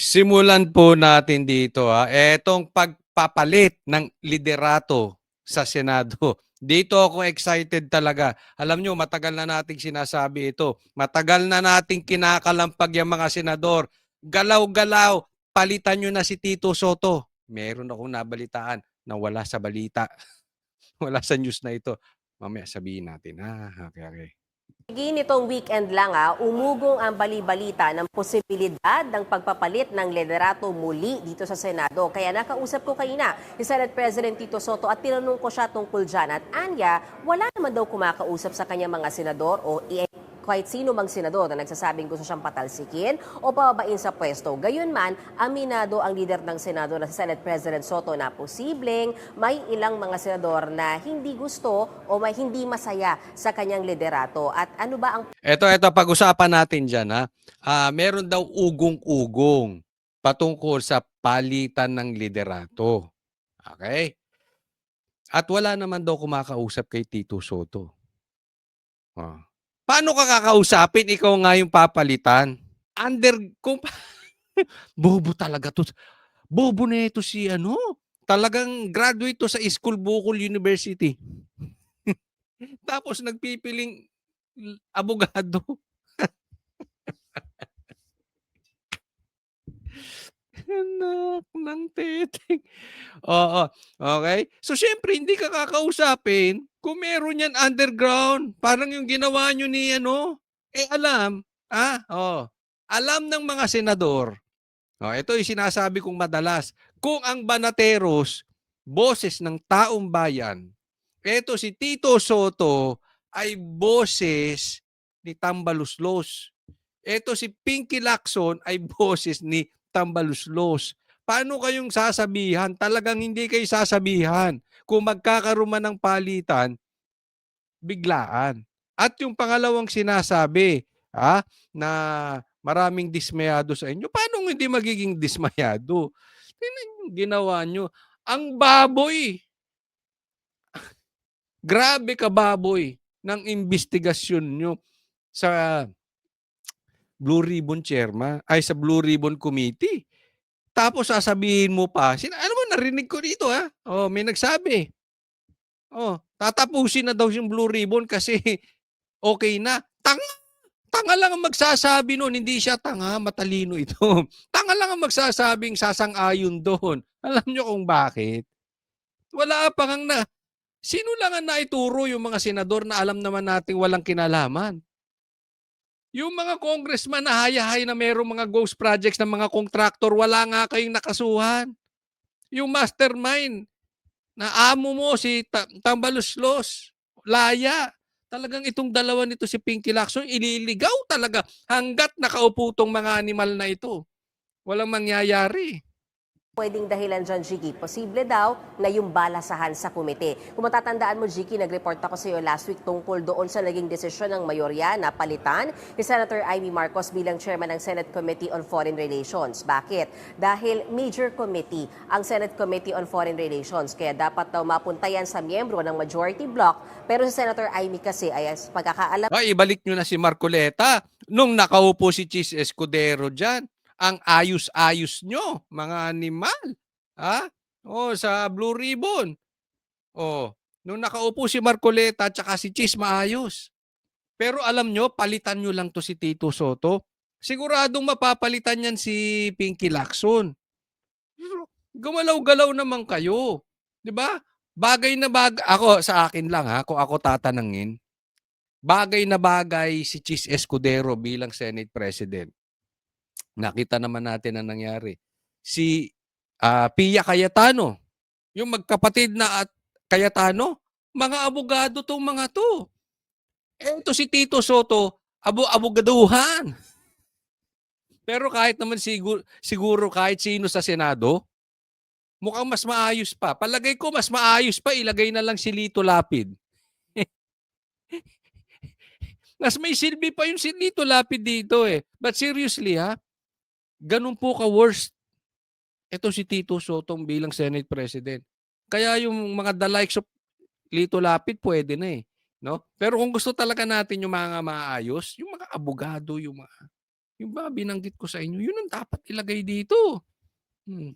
Simulan po natin dito, etong pagpapalit ng liderato sa Senado. Dito ako excited talaga. Alam nyo, matagal na nating sinasabi ito. Matagal na nating kinakalampag yung mga senador. Galaw-galaw, palitan nyo na si Tito Soto. Meron akong nabalitaan na wala sa balita. Wala sa news na ito. Mamaya sabihin natin. Okay. Sige, nitong weekend lang umugong ang bali-balita ng posibilidad ng pagpapalit ng liderato muli dito sa Senado. Kaya nakausap ko kanina si Senate President Tito Soto at tinanong ko siya tungkol dyan. At anya, wala naman daw kumakausap sa kanyang mga senador o kahit sino mang senador na nagsasabing gusto siyang patalsikin o pababain sa pwesto. Gayunman, aminado ang leader ng Senado na si Senate President Soto na posibleng may ilang mga senador na hindi gusto o may hindi masaya sa kanyang liderato. At ano ba ang Ito pag-usapan natin dyan. Meron daw ugong-ugong patungkol sa palitan ng liderato. Okay? At wala naman daw kumakausap kay Tito Soto. Paano ka kakausapin? Ikaw nga yung papalitan. Kung bobo talaga to. Bobo na ito si talagang graduate to sa School Bukol University. Tapos nagpipiling abogado. Anak ng teteng. Oo, okay. So siyempre hindi ka kakausapin kung meron yan underground. Parang yung ginawa nyo ni alam, alam ng mga senador. Ito yung sinasabi kong madalas. Kung ang Banateros, boses ng taong bayan, ito si Tito Soto ay boses ni Tambaluslos. Ito si Pinky Lacson ay boses ni Tambaluslos. Paano kayong sasabihan? Talagang hindi kayo sasabihan. Kung magkakaroon man ng palitan, biglaan. At yung pangalawang sinasabi, na maraming dismayado sa inyo, paano hindi magiging dismayado? Tingnan yung ginawa nyo. Ang baboy. Grabe ka baboy ng investigasyon nyo sa Blue Ribbon Chairman, sa Blue Ribbon Committee. Tapos sasabihin mo pa, ano mo narinig ko dito may nagsabi. Tatapusin na daw yung Blue Ribbon kasi okay na. Tanga lang ang magsasabi noon, hindi siya tanga, matalino ito. Tanga lang ang magsasabing sasang-ayon doon. Alam nyo kung bakit? Wala pa ngang sino lang ang naituro yung mga senador na alam naman nating walang kinalaman? Yung mga congressman na hayahay na mayroong mga ghost projects ng mga kontraktor, wala nga kayong nakasuhan. Yung mastermind na amo mo si Tambaluslos, Laya. Talagang itong dalawa nito si Pinky Lacson, ililigaw talaga hanggat nakaupo tong mga animal na ito. Walang mangyayari. pwedeng dahilan dyan, Jiggy? Posible daw na yung balasahan sa komite. Kung matatandaan mo, Jiggy, nag-report ako sa iyo last week tungkol doon sa naging desisyon ng mayorya na palitan ni Senator Amy Marcos bilang chairman ng Senate Committee on Foreign Relations. Bakit? Dahil major committee ang Senate Committee on Foreign Relations. Kaya dapat daw mapunta yan sa miyembro ng majority bloc. Pero si Senator Amy kasi ay pagkakaalam. Ibalik nyo na si Marcoleta. Nung nakaupo si Chis Escudero dyan, ang ayos-ayos nyo, mga animal. Sa Blue Ribbon. Nung nakaupo si Marcoleta at saka si Chis, maayos. Pero alam nyo, palitan nyo lang to si Tito Soto. Siguradong mapapalitan yan si Pinky Lacson. Gumalaw-galaw naman kayo. 'Di ba? Bagay na bagay. Ako, sa akin lang kung ako tatanungin, bagay na bagay si Chis Escudero bilang Senate President. Nakita naman natin ang nangyari. Si Pia Cayetano, yung magkapatid na at Cayetano, mga abogado tong mga to. Ito si Tito Soto, abogaduhan. Pero kahit naman siguro kahit sino sa Senado, mukhang mas maayos pa. Palagay ko mas maayos pa, ilagay na lang si Lito Lapid. Mas may silbi pa yung si Lito Lapid dito But seriously ganun po ka-worst. Ito si Tito Sotong bilang Senate President. Kaya yung mga the likes of Lito Lapid pwede na no? Pero kung gusto talaga natin yung mga maayos, yung mga abogado, yung mga Yung ba binanggit ko sa inyo, yun ang dapat ilagay dito.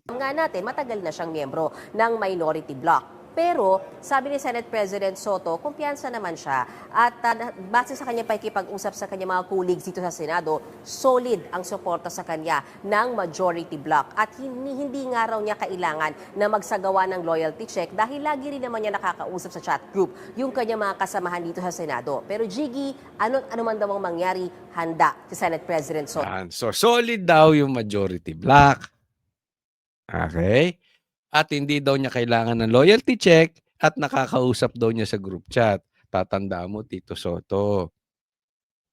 Nga natin, matagal na siyang miyembro ng minority bloc. Pero sabi ni Senate President Soto, kumpiyansa naman siya at base sa kanya pakikipag-usap sa kanya mga colleagues dito sa Senado, solid ang suporta sa kanya ng majority bloc at hindi nga raw niya kailangan na magsagawa ng loyalty check dahil lagi rin naman niya nakakausap sa chat group yung kanya mga kasamahan dito sa Senado. Pero Jiggy, ano man daw ang mangyari, handa si Senate President Soto. So solid daw yung majority bloc. Okay? At hindi daw niya kailangan ng loyalty check at nakakausap daw niya sa group chat. Tatandaan mo, Tito Soto,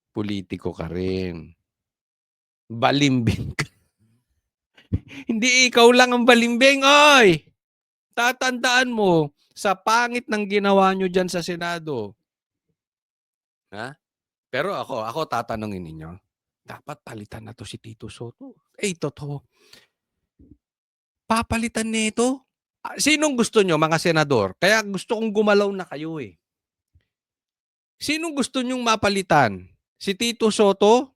politiko ka rin. Balimbing ka. Hindi ikaw lang ang balimbing, oy! Tatandaan mo, sa pangit ng ginawa nyo dyan sa Senado. Ha? Pero ako tatanungin ninyo, dapat palitan na to si Tito Soto. Totoo. Papalitan nito? Sinong gusto nyo, mga senador? Kaya gusto kong gumalaw na kayo eh. Sinong gusto nyong mapalitan? Si Tito Soto?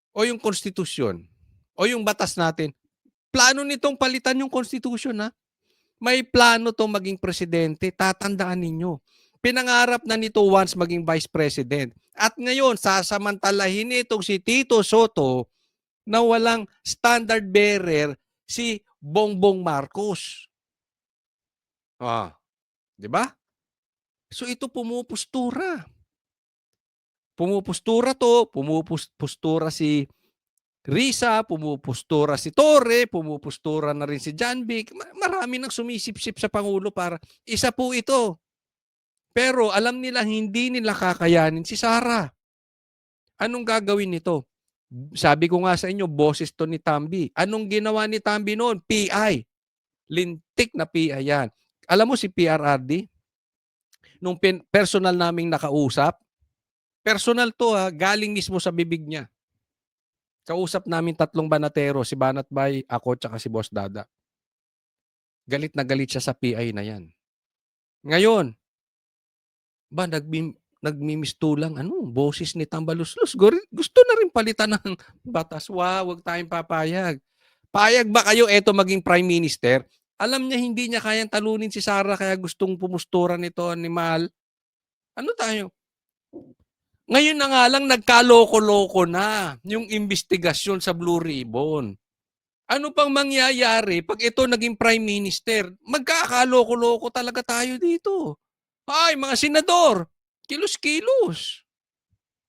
O yung konstitusyon? O yung batas natin? Plano nitong palitan yung konstitusyon ha? May plano tong maging presidente. Tatandaan ninyo. Pinangarap na nito once maging vice president. At ngayon, sasamantalahin itong si Tito Soto na walang standard bearer si Bongbong Marcos. Di ba? So ito pumupustura. Pumupustura to, pumupustura si Risa, pumupustura si Torre, pumupustura na rin si John Vic. Marami nang sumisip-sip sa Pangulo para isa po ito. Pero alam nila hindi nila kakayanin si Sara. Anong gagawin nito? Sabi ko nga sa inyo, boses to ni Tambi. Anong ginawa ni Tambi noon? PI. Lintik na PI yan. Alam mo si PRRD? Nung personal naming nakausap, personal to galing mismo sa bibig niya. Kausap namin 3 banatero, si Banat Bay, ako, tsaka si Boss Dada. Galit na galit siya sa PI na yan. Ngayon, nagmimistulang boses ni Tambaluslos. Gusto na rin palitan ng batas. Wag tayong papayag. Payag ba kayo eto maging Prime Minister? Alam niya hindi niya kayang talunin si Sara kaya gustong pumustura nito animal. Ano tayo? Ngayon na nga lang nagkaloko-loko na yung investigasyon sa Blue Ribbon. Ano pang mangyayari pag ito naging Prime Minister? Magkakaloko-loko talaga tayo dito. Ay, mga senador, kilos-kilos.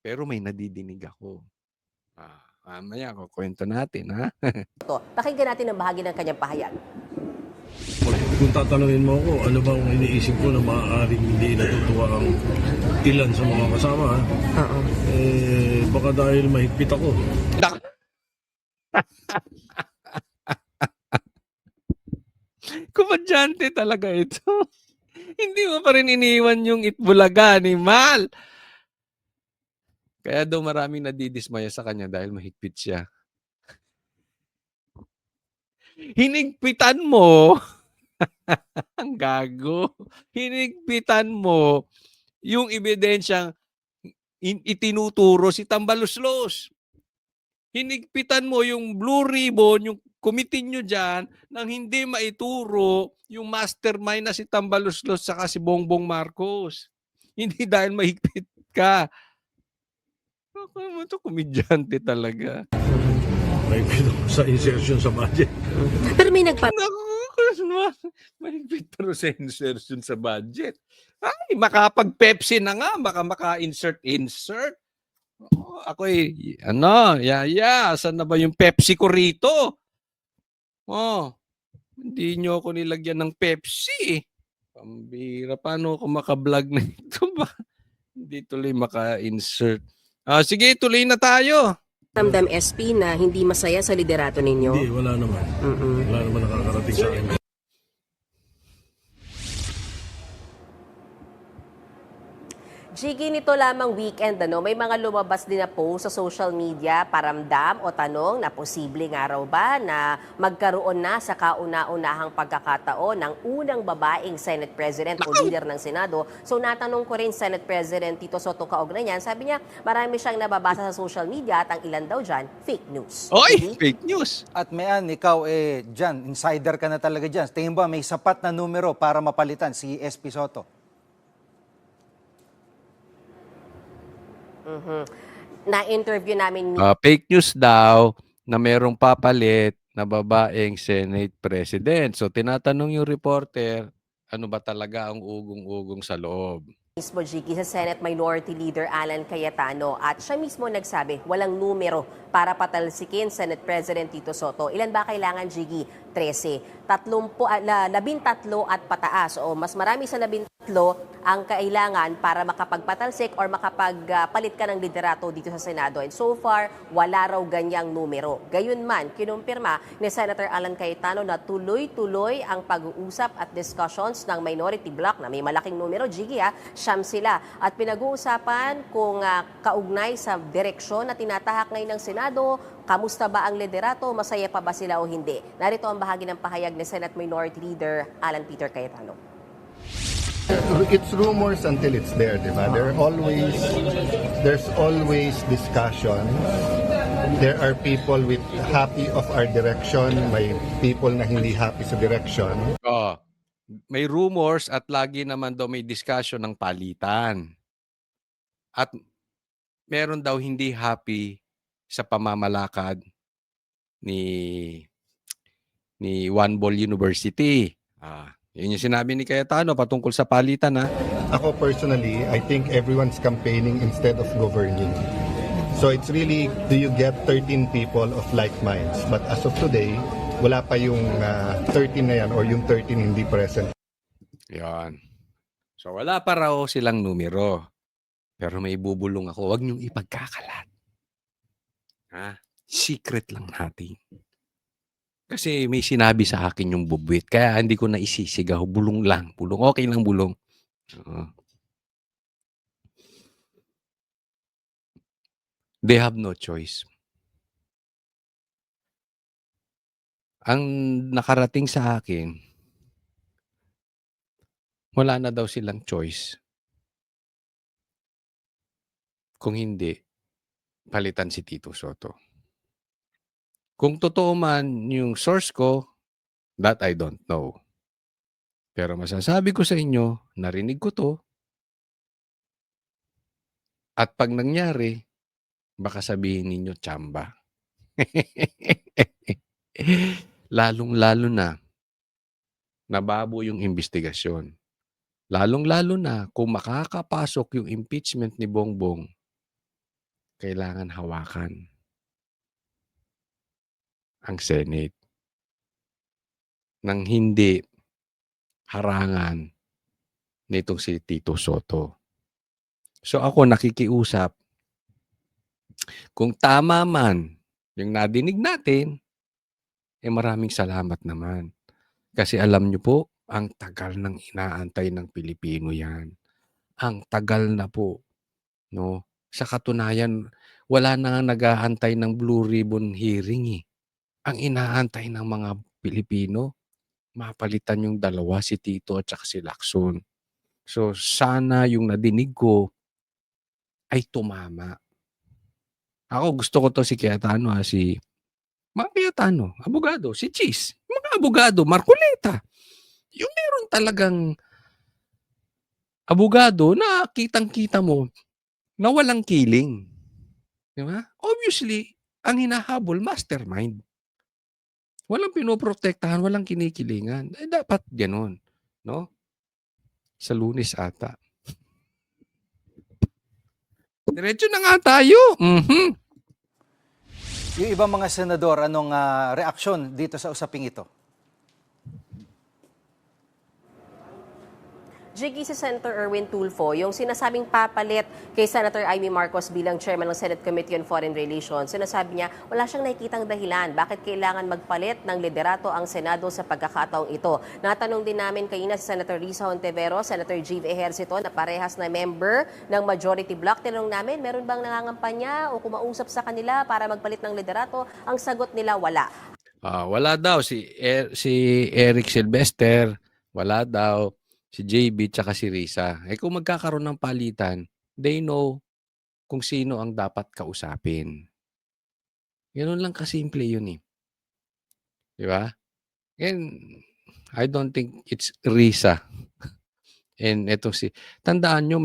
Pero may nadidinig ako. Mamaya ko kwento natin, ha? Pakinggan natin ang bahagi ng kanyang pahayag. Kung tatanungin mo ako, ano bang iniisip ko na maaaring hindi natutuwa ang ilan sa mga kasama, ha? Baka dahil mahigpit ako. Kumadyante talaga ito. Hindi mo pa rin iniwan yung Itbulaga ni Mal. Kaya daw maraming nadidismaya sa kanya dahil mahigpit siya. Hinigpitan mo, ang gago, hinigpitan mo yung ebidensyang itinuturo si Tambaluslos. Hinigpitan mo yung Blue Ribbon, yung committee nyo dyan, nang hindi maituro yung mastermind na si Tambaluslos saka si Bongbong Marcos. Hindi dahil mahigpit ka. Ako mo ito, komedyante talaga. Mahigpit ako sa insertion sa budget. Pero may mahigpit pero sa insertion sa budget. Ay, makapag-Pepsi na nga, maka-insert. Ako'y, saan na ba yung Pepsi ko rito? Hindi nyo ako nilagyan ng Pepsi. Pambira, paano ako maka-vlog na ito ba? Hindi tuloy maka-insert. Sige, tuloy na tayo. Ramdam SP na hindi masaya sa liderato ninyo? Hindi, wala naman. Wala naman nakakarating sa akin. Jiggy, nito lamang weekend, may mga lumabas din na post sa social media, paramdam o tanong na posible nga raw ba na magkaroon na sa kauna-unahang pagkakataon ng unang babaeng Senate President o leader ng Senado. So natanong ko rin Senate President Tito Soto kaugnay niyan, sabi niya marami siyang nababasa sa social media at ang ilan daw dyan, fake news. Oy, Jiggy? fake news. At Mayan, ikaw dyan, insider ka na talaga dyan. Tingin ba may sapat na numero para mapalitan si SP Soto? Na-interview namin Fake news daw na merong papalit na babaeng Senate President. So tinatanong yung reporter, ano ba talaga ang ugong-ugong sa loob? mismo, Jiggy, sa Senate Minority Leader Alan Cayetano at siya mismo nagsabi walang numero para patalsikin Senate President Tito Soto. Ilan ba kailangan, Jiggy? 13. 13 at pataas o mas marami sa 13 ang kailangan para makapagpatalsik or makapagpalit ka ng liderato dito sa Senado. And so far, wala raw ganyang numero. Gayunman, kinumpirma ni Senator Alan Cayetano na tuloy-tuloy ang pag-uusap at discussions ng minority bloc na may malaking numero, Jiggy, siyam sila. At pinag-uusapan kung kaugnay sa direksyon na tinatahak ngayon ng Senado, kamusta ba ang liderato, masaya pa ba sila o hindi? Narito ang bahagi ng pahayag ni Senate Minority Leader Alan Peter Cayetano. It's rumors until it's there, di ba? There's always discussion. There are people with happy of our direction, may people na hindi happy sa direction. May rumors at lagi naman daw may discussion ng palitan. At meron daw hindi happy sa pamamalakad ni One Ball University. Yun yung sinabi ni Cayetano patungkol sa palitan, ha? Ako personally, I think everyone's campaigning instead of governing. So it's really, do you get 13 people of like minds? But as of today, wala pa yung 13 na yan or yung 13 hindi present. Yan. So wala pa raw silang numero. Pero may bubulong ako, wag niyong ipagkakalat. Secret lang natin. Kasi may sinabi sa akin yung bubwit, kaya hindi ko na isisigaw. Bulong lang. Bulong. Okay lang bulong. They have no choice. Ang nakarating sa akin, wala na daw silang choice. Kung hindi, palitan si Tito Soto. Kung totoo man yung source ko, that I don't know. Pero masasabi ko sa inyo, narinig ko to. At pag nangyari, baka sabihin ninyo, tsamba. Lalong-lalo na, nababo yung investigasyon. Lalong-lalo na, kung makakapasok yung impeachment ni Bongbong, kailangan hawakan ang Senate nang hindi harangan nitong si Tito Soto. So ako nakikiusap, kung tama man yung nadinig natin, maraming salamat naman. Kasi alam nyo po, ang tagal ng inaantay ng Pilipino yan. Ang tagal na po. No? Sa katunayan, wala na nga nag-aantay ng Blue Ribbon hearing. Ang inaantay ng mga Pilipino, mapalitan yung dalawa, si Tito at saka si Lacson. So sana yung nadinig ko ay tumama. Ako gusto ko to si Cayetano, si Cayetano, abogado, si Cheese, mga abogado, Marcoleta. Yung meron talagang abogado na kitang-kita mo na walang kiling. Di ba? Obviously, ang hinahabol, mastermind. Walang pinoprotektahan, walang kinikilingan. Dapat gano'n. No? Sa Lunes ata. Diretso na nga tayo. Yung ibang mga senador, anong reaksyon dito sa usaping ito? Jiggy, si Senator Erwin Tulfo, yung sinasabing papalit kay Senator Amy Marcos bilang chairman ng Senate Committee on Foreign Relations, sinasabi niya wala siyang nakikitang dahilan bakit kailangan magpalit ng liderato ang Senado sa pagkakataong ito. Natanong din namin kanina si Senator Risa Hontiveros, Senator Jive Ejercito na parehas na member ng Majority Bloc. Tinanong namin, meron bang nangangampanya o kumausap sa kanila para magpalit ng liderato? Ang sagot nila, wala. Wala daw si Eric Silvester, wala daw si JB tsaka si Risa. Kung magkakaroon ng palitan, they know kung sino ang dapat kausapin. Gano'n lang kasimple yun eh. Di ba? And I don't think it's Risa. And tandaan nyo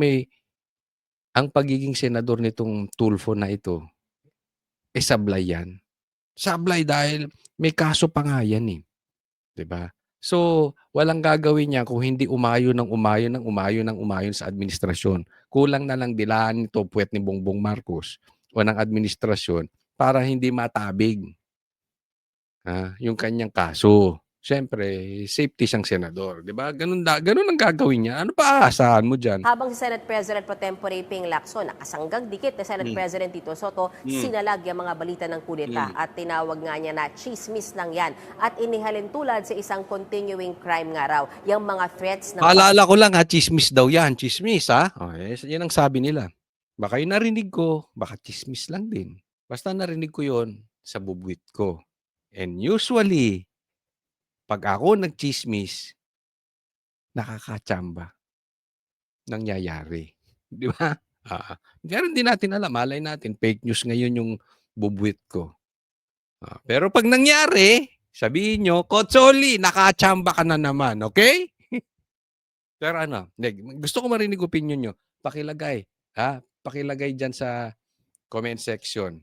ang pagiging senador nitong Tulfo na ito, sablay yan. Sablay dahil may kaso pa nga yan eh. 'Di ba? So, walang gagawin niya kung hindi umayon sa administrasyon. Kulang na lang dilaan nito puwet ni Bongbong Marcos o ng administrasyon para hindi matabig yung kanyang kaso. Siyempre, safety siyang senador, 'di ba? Ganun ang gagawin niya. Ano pa aasahan mo diyan? Habang si Senate President Pro Tempore Ping Lacson nakasanggang dikit na Senate President Tito Soto, sinalag yung mga balita ng kudeta at tinawag nga niya na chismis lang yan at inihalin tulad sa isang continuing crime nga raw. Yung mga threats ng Paalala ko lang chismis daw yan. Chismis yan ang sabi nila. Baka yung narinig ko, baka chismis lang din. Basta narinig ko yon sa bubwit ko. And usually, pag ako nagchismis, nakakatsamba. Nangyayari. Di ba? Ganun din natin alam. Malay natin, fake news ngayon yung bubwit ko. Pero pag nangyari, sabihin nyo, Kotsoli, nakatsamba ka na naman. Okay? Pero gusto ko marinig opinion nyo. Pakilagay. Pakilagay dyan sa comment section.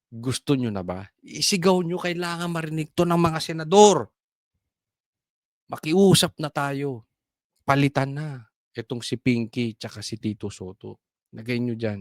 Gusto nyo na ba? Isigaw nyo, kailangan marinig to ng mga senador. Makiusap na tayo. Palitan na. Itong si Pinky tsaka si Tito Soto. Lagay nyo dyan.